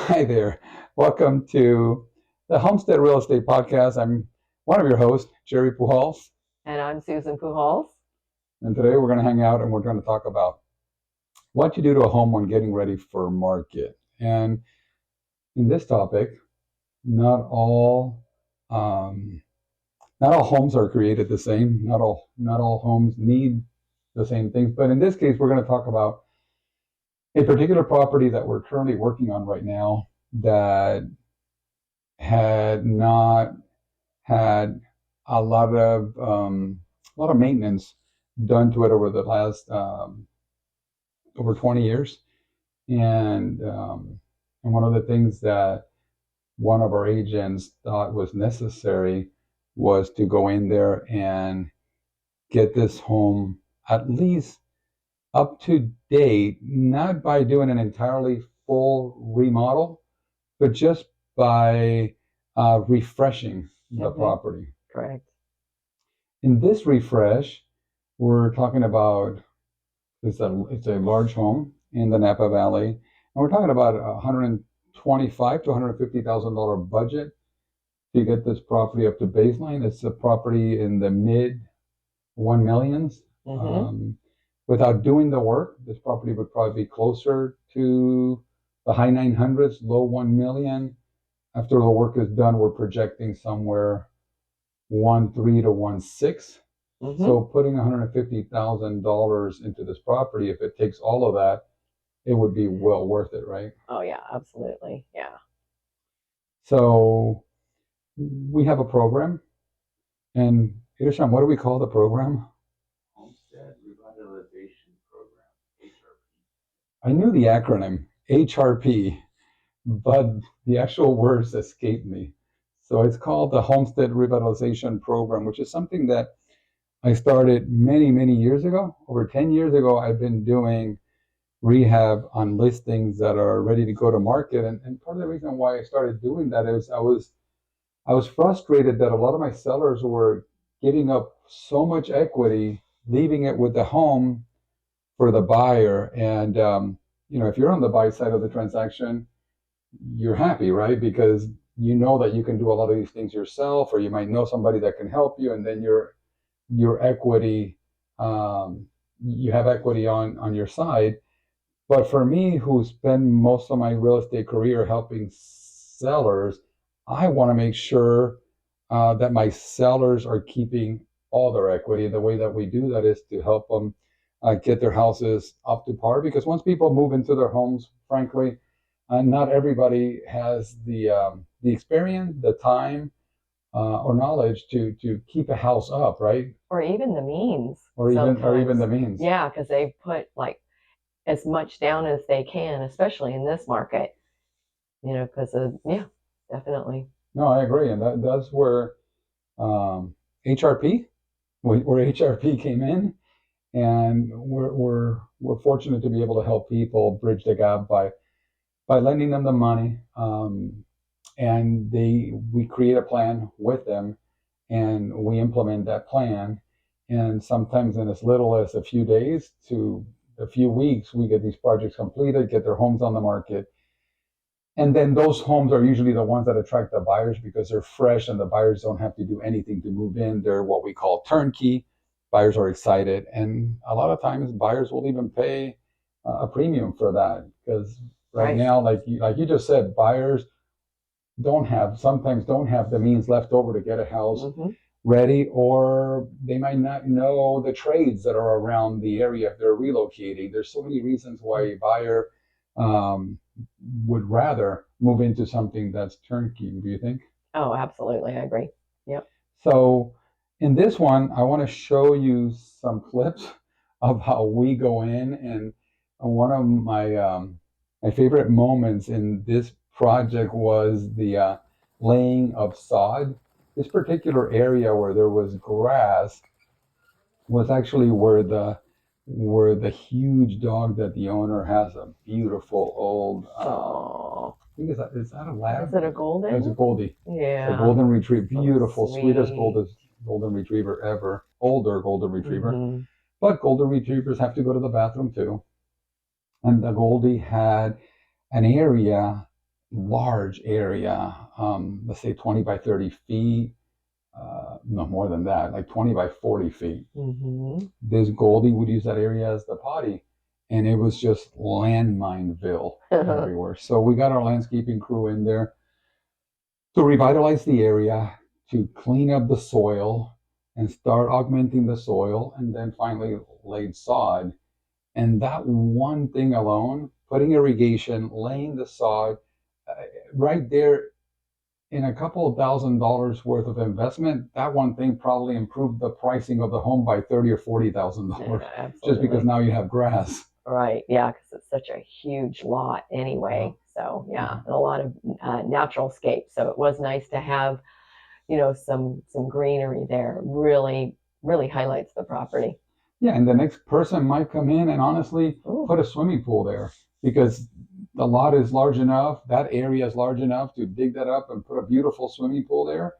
Hi there. Welcome to the Homestead Real Estate Podcast. I'm one of your hosts, Jerry Pujals, And I'm Susan Pujals. and today we're going to hang out and we're going to talk about what you do to a home when getting ready for market. And in this topic, not all um, not all homes are created the same. Not all homes need the same things. But in this case, we're going to talk about a particular property that we're currently working on right now that had not had a lot of maintenance done to it over the last over 20 years, and one of the things that one of our agents thought was necessary was to go in there and get this home at least up to date, not by doing an entirely full remodel, but just by refreshing the property. Correct. In this refresh, we're talking about it's a large home in the Napa Valley, and we're talking about $125,000 to $150,000 budget to get this property up to baseline. It's a property in the mid 1 millions. Without doing the work, this property would probably be closer to the high 900s, low 1 million. After the work is done, we're projecting somewhere 1.3 to 1.6. So putting $150,000 into this property, if it takes all of that, it would be well worth it, right? Oh yeah, absolutely. Yeah. So we have a program, and Irsham, what do we call the program? Homestead Revitalization Program, HRP. I knew the acronym HRP, but the actual words escaped me. So it's called the Homestead Revitalization Program, which is something that I started many, many years ago. Over 10 years ago, I've been doing rehab on listings that are ready to go to market. And part of the reason why I started doing that is I was frustrated that a lot of my sellers were giving up so much equity, leaving it with the home for the buyer. And, if you're on the buy side of the transaction, you're happy, right? Because you know that you can do a lot of these things yourself, or you might know somebody that can help you, and then your equity, you have equity on your side. But for me, who spent most of my real estate career helping sellers, I want to make sure that my sellers are keeping all their equity. The way that we do that is to help them get their houses up to par, because once people move into their homes, frankly, not everybody has the experience, the time, or knowledge to keep a house up, right? Or even the means. Or even the means. Yeah, because they put like as much down as they can, especially in this market. Because definitely. No, I agree, and that's where HRP, where HRP came in, and we're fortunate to be able to help people bridge the gap by lending them the money, and we create a plan with them, and we implement that plan. And sometimes in as little as a few days to a few weeks, we get these projects completed, get their homes on the market. And then those homes are usually the ones that attract the buyers because they're fresh and the buyers don't have to do anything to move in. They're what we call turnkey. Buyers are excited. And a lot of times buyers will even pay a premium for that, because right now, like you just said, buyers sometimes don't have the means left over to get a house ready, or they might not know the trades that are around the area if they're relocating. There's so many reasons why a buyer would rather move into something that's turnkey. Do you think? Oh, absolutely. I agree. Yep. So in this one, I want to show you some clips of how we go in, and one of my favorite moments in this project was the laying of sod. This particular area where there was grass was actually where the huge dog that the owner has, a beautiful old, I think is that a lab? Is it a golden? It's a Goldie. Yeah. It's a golden retriever, beautiful, Sweet. sweetest golden retriever ever. Older golden retriever. But golden retrievers have to go to the bathroom too. And the Goldie had an area large area, let's say 20 by 30 feet, no more than that, like 20 by 40 feet. Mm-hmm. This Goldie would use that area as the potty, and it was just landmineville everywhere. So we got our landscaping crew in there to revitalize the area, to clean up the soil and start augmenting the soil, and then finally laid sod. And that one thing alone, putting irrigation, laying the sod, right there in a couple of $1,000s worth of investment, that one thing probably improved the pricing of the home by $30,000 or $40,000, just because now you have grass. Right. Yeah, because it's such a huge lot anyway. So yeah, and a lot of natural scape. So it was nice to have, some greenery there. Really, really highlights the property. Yeah, and the next person might come in and honestly put a swimming pool there, because the lot is large enough, that area is large enough to dig that up and put a beautiful swimming pool there.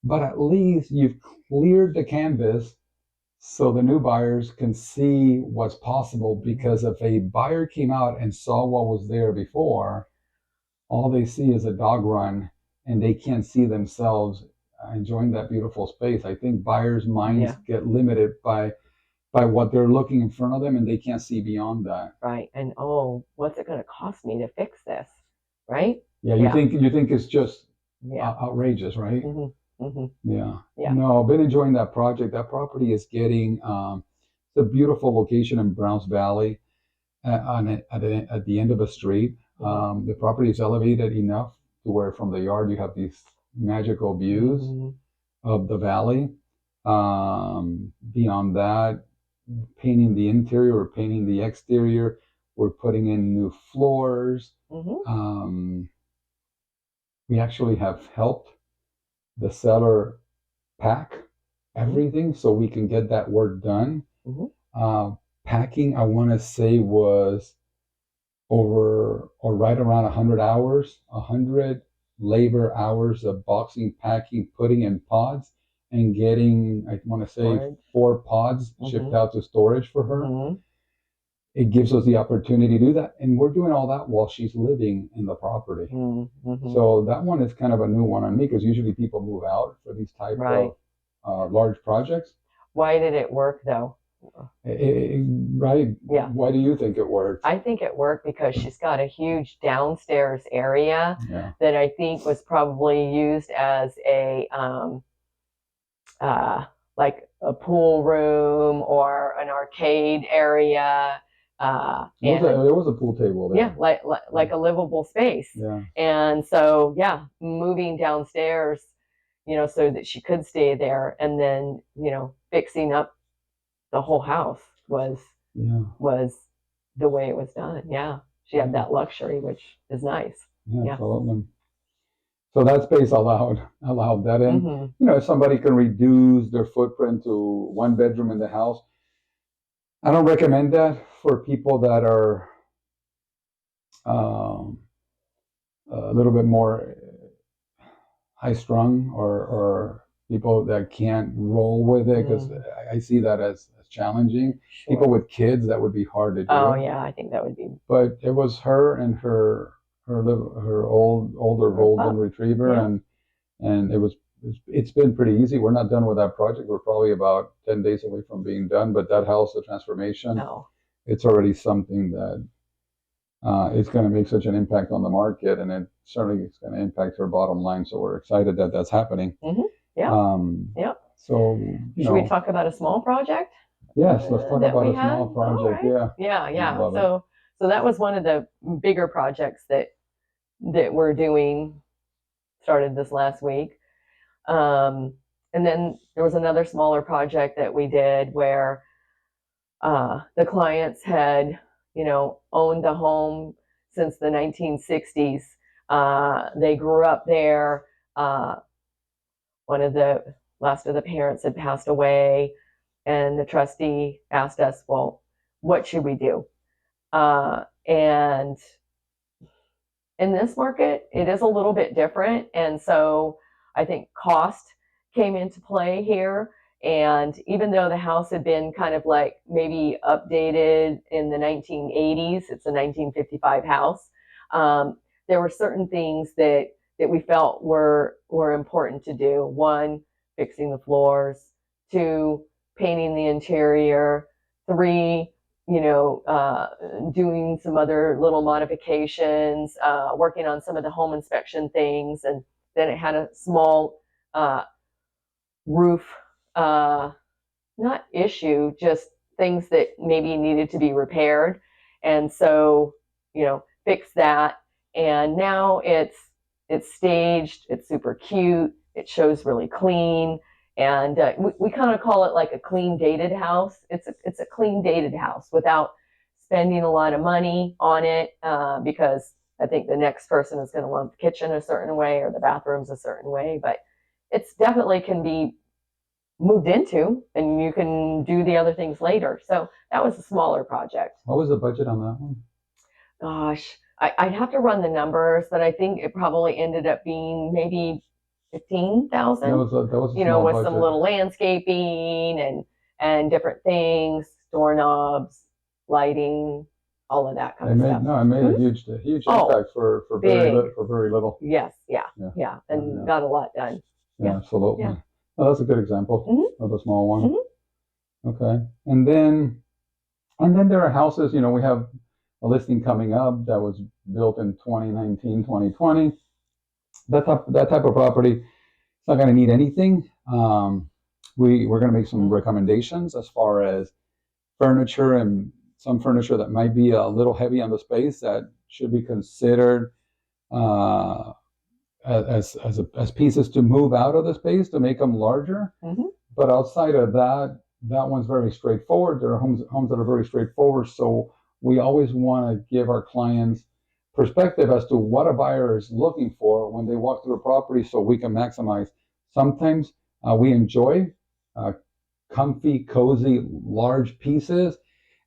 But at least you've cleared the canvas so the new buyers can see what's possible, because if a buyer came out and saw what was there before, all they see is a dog run and they can't see themselves enjoying that beautiful space. I think buyers' minds get limited by what they're looking in front of them, and they can't see beyond that. Right. And what's it going to cost me to fix this? Right. Yeah, you think it's just outrageous, right? Mm-hmm. Mm-hmm. Yeah. Yeah. No, I've been enjoying that project. That property is getting it's a beautiful location in Browns Valley, at the end of a street. The property is elevated enough to where from the yard you have these magical views of the valley. Beyond that, painting the interior or painting the exterior, we're putting in new floors. We actually have helped the seller pack everything so we can get that work done. Packing, I want to say, was over or right around 100 hours, 100 labor hours of boxing, packing, putting in pods, and getting, I want to say, 4 pods shipped out to storage for her. It gives us the opportunity to do that. And we're doing all that while she's living in the property. So that one is kind of a new one on me, because usually people move out for these type of large projects. Why did it work though? Right. Yeah. Why do you think it worked? I think it worked because she's got a huge downstairs area that I think was probably used as a like a pool room or an arcade area. There was a pool table there. Yeah, like a livable space. Yeah. And so moving downstairs, so that she could stay there, and then fixing up the whole house was the way it was done. Yeah, she had that luxury, which is nice. Yeah, absolutely. So that space allowed that in. If somebody can reduce their footprint to 1 bedroom in the house, I don't recommend that for people that are a little bit more high strung, or people that can't roll with it, because I see that as challenging. People with kids, that would be hard to do. Oh yeah, I think that would be. But it was her and her older golden retriever, and it's been pretty easy. We're not done with that project. We're probably about 10 days away from being done. But that house, the transformation, it's already something that it's going to make such an impact on the market, and it certainly is going to impact her bottom line. So we're excited that that's happening. So should we talk about a small project? Yes, let's talk about a small project. Right. Yeah. So that was one of the bigger projects that we're doing. Started this last week. And then there was another smaller project that we did where the clients had, owned the home since the 1960s. They grew up there. One of the last of the parents had passed away, and the trustee asked us, well, what should we do? And in this market, it is a little bit different. And so I think cost came into play here. And even though the house had been kind of like maybe updated in the 1980s, it's a 1955 house, there were certain things that we felt were important to do. One, fixing the floors. Two, painting the interior. Three, doing some other little modifications, working on some of the home inspection things. And then it had a small roof, not issue, just things that maybe needed to be repaired. And so, fix that. And now it's staged, it's super cute, it shows really clean. And we kind of call it like a clean dated house. It's a clean dated house without spending a lot of money on it, because I think the next person is going to want the kitchen a certain way or the bathrooms a certain way. But it's definitely can be moved into, and you can do the other things later. So that was a smaller project. What was the budget on that one? Gosh, I'd have to run the numbers, but I think it probably ended up being maybe 15,000. That was a with small some budget. little landscaping and different things, doorknobs, lighting, all of that kind of stuff. It made a huge impact for very little. Yes, yeah, and got a lot done. Yeah, absolutely. Yeah. Oh, that's a good example of a small one. Okay, and then there are houses. We have a listing coming up that was built in 2019, 2020. That type of property, it's not going to need anything. We're going to make some recommendations as far as furniture, and some furniture that might be a little heavy on the space that should be considered as pieces to move out of the space to make them larger. But outside of that one's very straightforward. There are homes that are very straightforward. So we always want to give our clients perspective as to what a buyer is looking for when they walk through a property, so we can maximize. Sometimes we enjoy comfy, cozy, large pieces.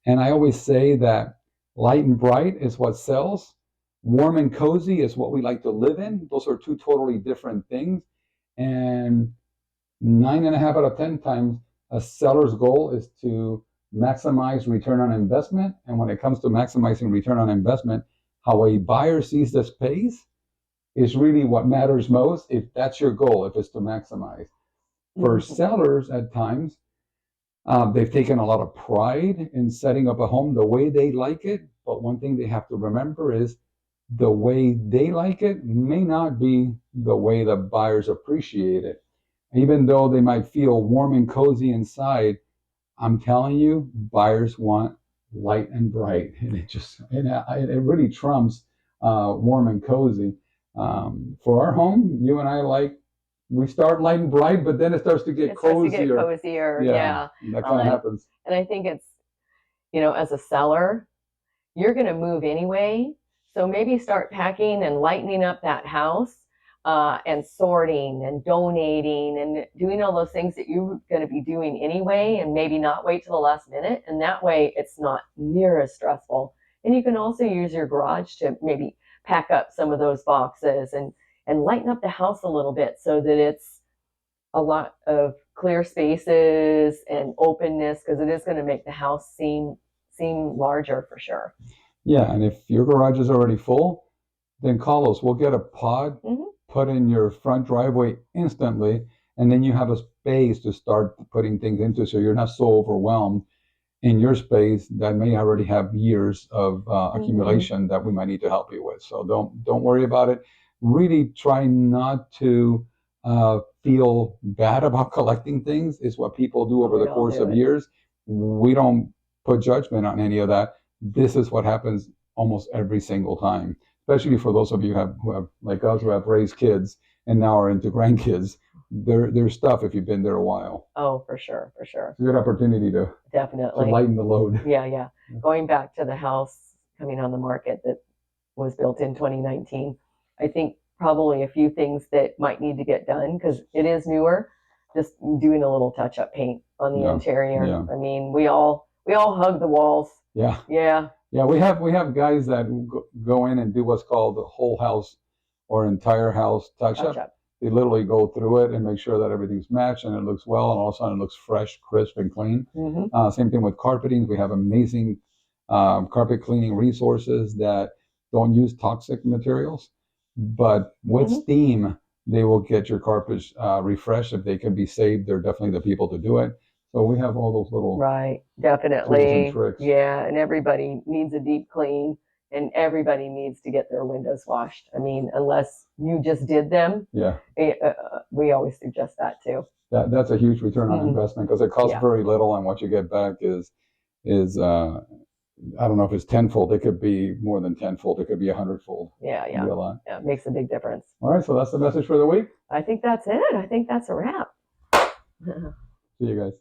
And I always say that light and bright is what sells. Warm and cozy is what we like to live in. Those are two totally different things. And 9.5 out of 10 times, a seller's goal is to maximize return on investment. And when it comes to maximizing return on investment, how a buyer sees the space is really what matters most, if that's your goal, if it's to maximize. For sellers, at times, they've taken a lot of pride in setting up a home the way they like it. But one thing they have to remember is the way they like it may not be the way the buyers appreciate it. Even though they might feel warm and cozy inside, I'm telling you, buyers want light and bright, and it really trumps warm and cozy. For our home, you and I we start light and bright, but then it starts to get cozier. Yeah. That kind of happens. And I think it's, as a seller, you're going to move anyway. So maybe start packing and lightening up that house, and sorting and donating and doing all those things that you're going to be doing anyway, and maybe not wait till the last minute. And that way it's not near as stressful. And you can also use your garage to maybe pack up some of those boxes and lighten up the house a little bit, so that it's a lot of clear spaces and openness, because it is going to make the house seem larger for sure. Yeah, and if your garage is already full, then call us. We'll get a pod put in your front driveway instantly, and then you have a space to start putting things into, so you're not so overwhelmed in your space that may already have years of accumulation that we might need to help you with. So don't worry about it. Really try not to feel bad about collecting things. Is what people do over the course of years. We don't put judgment on any of that. This is what happens almost every single time, especially for those of you who have like us, who have raised kids and now are into grandkids. There's stuff if you've been there a while. Oh, for sure. It's a good opportunity to definitely lighten the load. Yeah. Going back to the house coming on the market that was built in 2019, I think probably a few things that might need to get done, because it is newer. Just doing a little touch-up paint on the interior. Yeah. I mean, we all hug the walls. Yeah. Yeah. Yeah, we have guys that go in and do what's called the whole house or entire house touch-up. They literally go through it and make sure that everything's matched and it looks well, and all of a sudden it looks fresh, crisp, and clean. Same thing with carpeting. We have amazing carpet cleaning resources that don't use toxic materials, but with Mhm. steam, they will get your carpet refreshed. If they can be saved, they're definitely the people to do it. So we have all those little Right, tools and definitely. tricks. Yeah, and everybody needs a deep clean, and everybody needs to get their windows washed. I mean, unless you just did them, Yeah, we always suggest that too. that's a huge return on Mhm. investment because it costs Yeah. very little, and what you get back is I don't know if it's tenfold. It could be more than tenfold. It could be 100-fold. Yeah, It can be yeah, a lot. yeah. It makes a big difference. All right, so that's the message for the week. I think that's it. I think that's a wrap. See you guys.